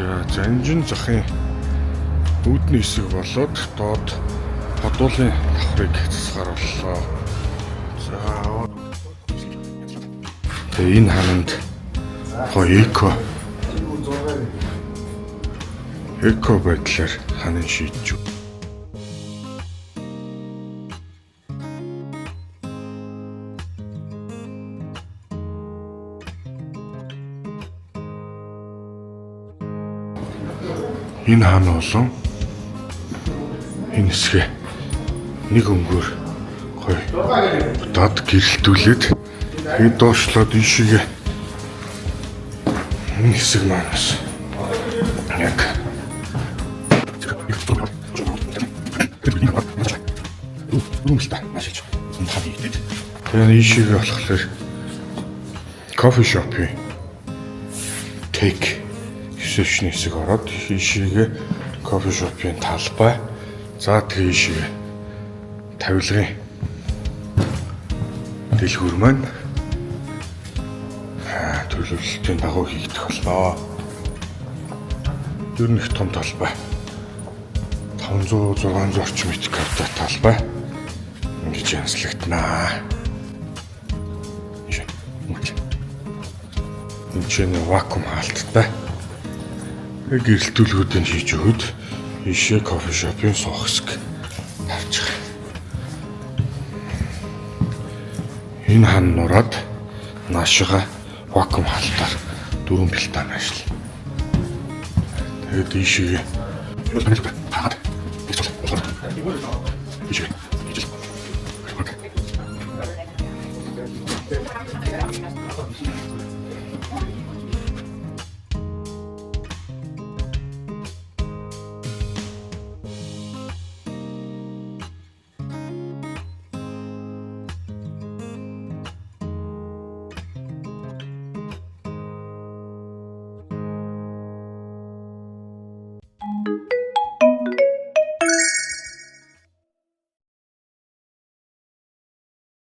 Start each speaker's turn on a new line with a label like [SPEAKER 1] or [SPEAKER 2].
[SPEAKER 1] За занжин захын үүдний хэсэг болоод доод подуулын давхрыг засгарууллаа. За тэгээ энэ хананд гоё эко байдлаар ханан шийдэж. Энэ хаан болон энэ хэсгээ нэг өнгөөр гоё дад гэрэлтүүлээд тэгээд доошлоод ийшээ энэ хэсэг манаас яг тэгээд ийшээ болохоор кофе шопын тейк ресепшн хэсэг ороод ийшээ кофе шопын талбай. За тэгээ ийшээ тавилгын дэлгүүр маань төлөвлөлтийн дагуу хийгдэх болно. Ер нь их том талбай. 500-600 орчим метр квадрат талбай. Ингэж янзлагдана. Энэ чинь вакуум хаалттай. Гэрэлтүүлгүүдийг хийж өгöd ийшээ кофе шопын суух хэсэг тавьж байгаа. Энэ хан нураад наашига вакуум хаалтаар 4 бэлтан ажиллана. Тэгээд ийшээ